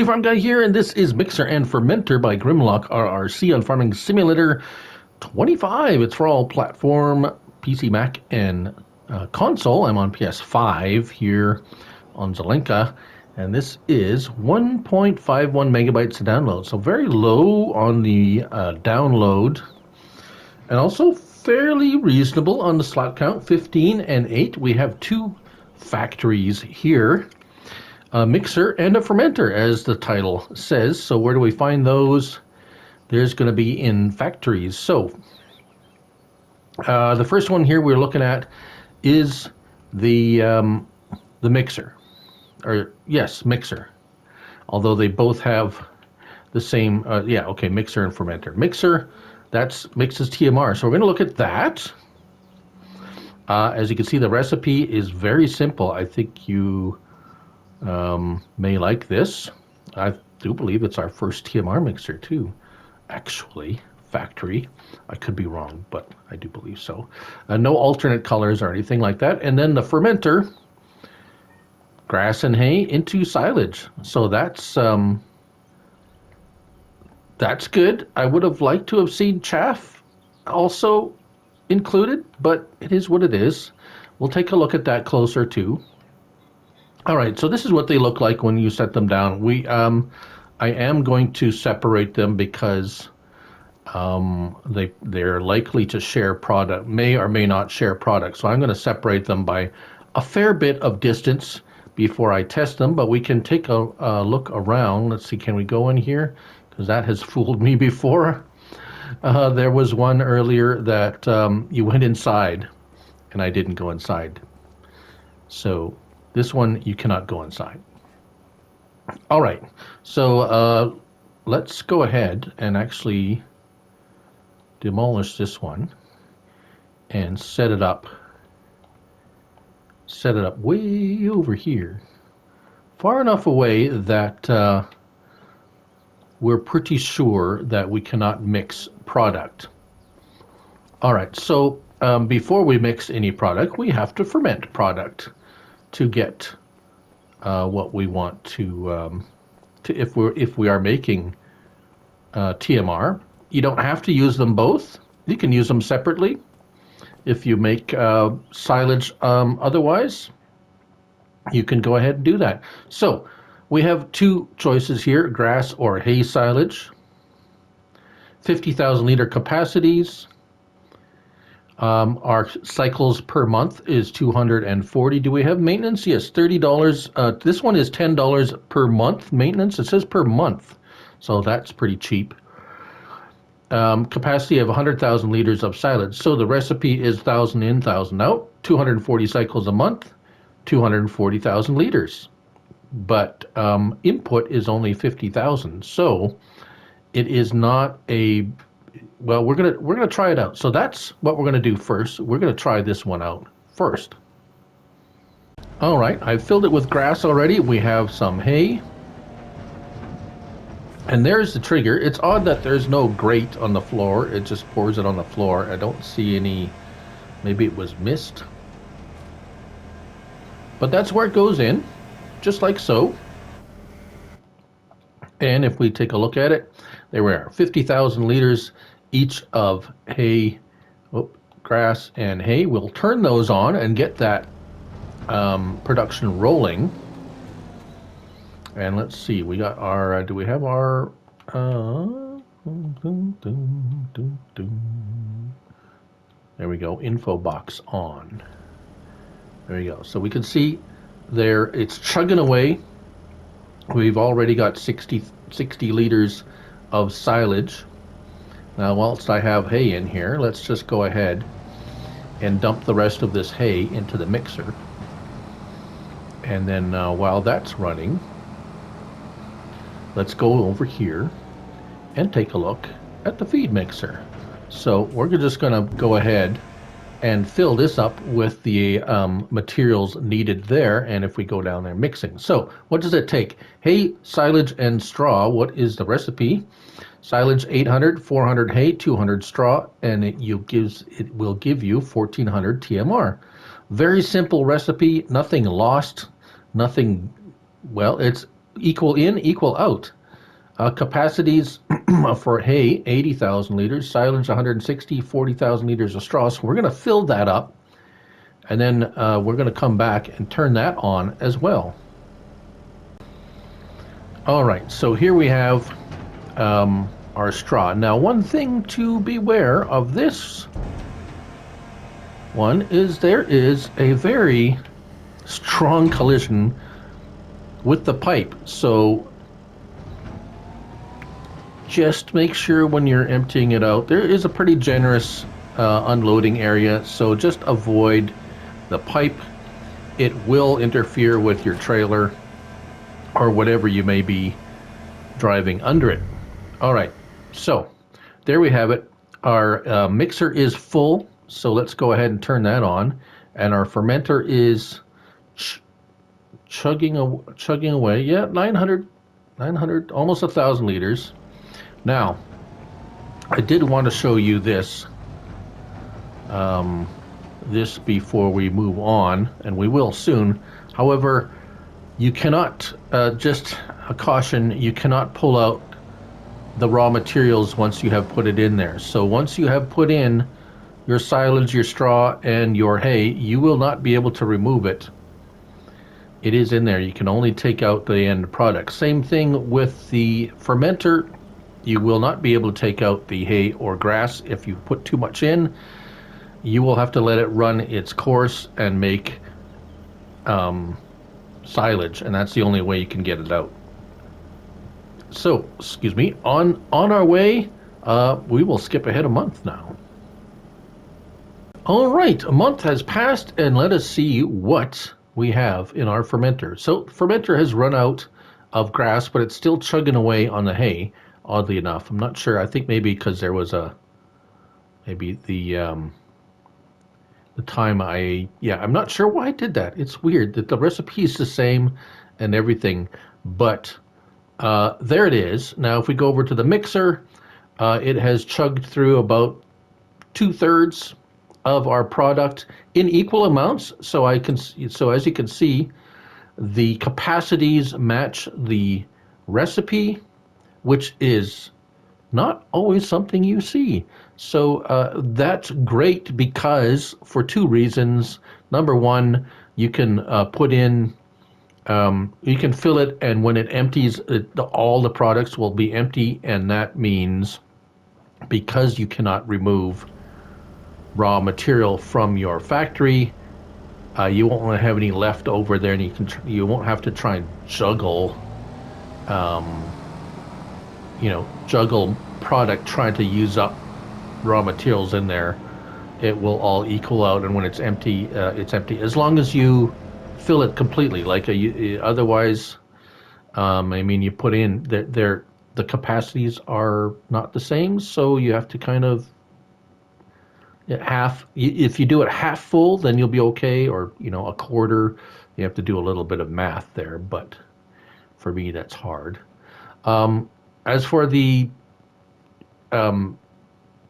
Farm Guy here, and this is Mixer and Fermenter by Grimlock RRC on Farming Simulator 25. It's for all platform, PC, Mac, and console. I'm on PS5 here on Zelenka, and this is 1.51 megabytes to download, so very low on the download, and also fairly reasonable on the slot count, 15 and 8. We have two factories here. A mixer and a fermenter, as the title says. So where do we find those? There's going to be in factories. So the first one here we're looking at is the mixer, or yes, mixer. Although they both have the same, mixer and fermenter. Mixer, that's mixes TMR. So we're going to look at that. As you can see, the recipe is very simple. I think you may like this. I do believe it's our first TMR mixer too, actually, factory. I could be wrong, but I do believe so. No alternate colors or anything like that. And then the fermenter, grass and hay into silage. So that's good. I would have liked to have seen chaff also included, but it is what it is. We'll take a look at that closer too. All right, so this is what they look like when you set them down. I am going to separate them because they're likely to share product, may or may not share product. So I'm going to separate them by a fair bit of distance before I test them, but we can take a look around. Let's see, can we go in here? Because that has fooled me before. There was one earlier that you went inside, and I didn't go inside. So this one, you cannot go inside. All right, so let's go ahead and actually demolish this one and set it up way over here, far enough away that we're pretty sure that we cannot mix product. All right, so before we mix any product, we have to ferment product to get what we want to if we are making TMR. You don't have to use them both. You can use them separately if you make silage otherwise. You can go ahead and do that. So we have two choices here, grass or hay silage. 50,000 liter capacities. Our cycles per month is 240. Do we have maintenance? Yes, $30. This one is $10 per month maintenance. It says per month, so that's pretty cheap. Capacity of 100,000 liters of silage. So the recipe is 1,000 in, 1,000 out. 240 cycles a month, 240,000 liters. But input is only 50,000. So it is not a... Well, we're gonna try it out. So that's what we're gonna do first. We're gonna try this one out first. All right, I've filled it with grass already. We have some hay, and there's the trigger. It's odd that there's no grate on the floor. It just pours it on the floor. I don't see any. Maybe it was missed, but that's where it goes in, just like so. And if we take a look at it, there we are, 50,000 liters each of hay, grass and hay. We'll turn those on and get that production rolling. And let's see, we got our, do we have our, there we go, info box on. There you go. So we can see there, it's chugging away. We've already got 60 liters of silage. Now, whilst I have hay in here, let's just go ahead and dump the rest of this hay into the mixer. And then while that's running, let's go over here and take a look at the feed mixer. So we're just going to go ahead and fill this up with the materials needed there. And if we go down there mixing. So what does it take? Hay, silage, and straw. What is the recipe? Silage 800, 400 hay, 200 straw, and it will give you 1400 TMR. Very simple recipe, nothing lost, nothing, well, it's equal in, equal out. Capacities for hay, 80,000 liters, silage 160, 40,000 liters of straw. So we're going to fill that up, and then we're going to come back and turn that on as well. All right, so here we have our straw. Now, one thing to beware of this one is there is a very strong collision with the pipe. So just make sure when you're emptying it out, there is a pretty generous unloading area, so just avoid the pipe. It will interfere with your trailer or whatever you may be driving under it. All right, so there we have it. Our mixer is full, so let's go ahead and turn that on. And our fermenter is chugging away. Yeah, 900, almost 1,000 liters. Now, I did want to show you this, this before we move on, and we will soon. However, you cannot, just a caution, you cannot pull out the raw materials once you have put it in there. So once you have put in your silage, your straw, and your hay, you will not be able to remove it. It is in there. You can only take out the end product. Same thing with the fermenter. You will not be able to take out the hay or grass if you put too much in. You will have to let it run its course and make silage, and that's the only way you can get it out. So, excuse me, on our way, we will skip ahead a month now. All right, a month has passed, and let us see what we have in our fermenter. So, fermenter has run out of grass, but it's still chugging away on the hay, oddly enough. I'm not sure. I think maybe because there was maybe the time I'm not sure why I did that. It's weird that the recipe is the same and everything, but there it is. Now, if we go over to the mixer, it has chugged through about 2/3 of our product in equal amounts. So as you can see, the capacities match the recipe, which is not always something you see. So that's great because for two reasons. Number one, you can put in, you can fill it, and when it empties, all the products will be empty, and that means because you cannot remove raw material from your factory, you won't have any left over there, and you won't have to try and juggle, juggle product trying to use up raw materials in there. It will all equal out, and when it's empty, as long as you fill it completely. Otherwise, you put in the capacities are not the same, so you have to kind of if you do it half full, then you'll be okay, or a quarter. You have to do a little bit of math there, but for me that's hard. As for the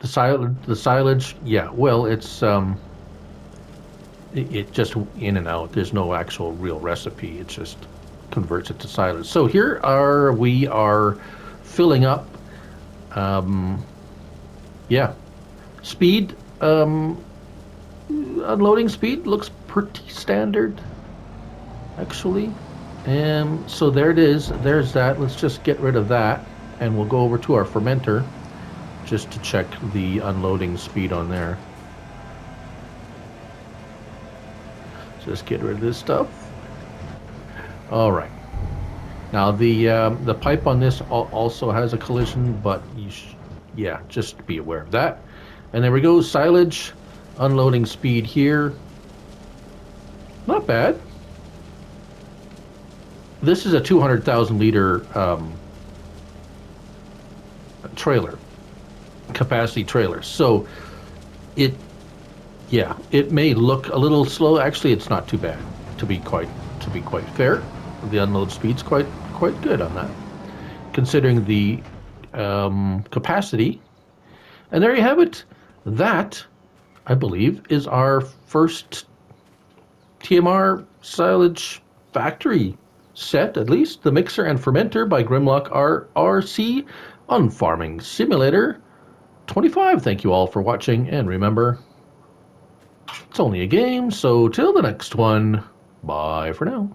silage, yeah, well, it's it just in and out. There's no actual real recipe. It just converts it to silage. So we are filling up. Speed. Unloading speed looks pretty standard, actually. So there it is. There's that. Let's just get rid of that, and we'll go over to our fermenter just to check the unloading speed on there. Just get rid of this stuff. All right. Now the pipe on this also has a collision, but just be aware of that. And there we go. Silage, unloading speed here. Not bad. This is a 200,000 liter trailer, capacity trailer. So it may look a little slow. Actually, it's not too bad. To be quite fair, the unload speed's quite good on that, considering the capacity. And there you have it. That, I believe, is our first TMR silage factory set, at least, the Mixer and Fermenter by Grimlock RRC on Farming Simulator 25. Thank you all for watching, and remember, it's only a game, so till the next one, bye for now.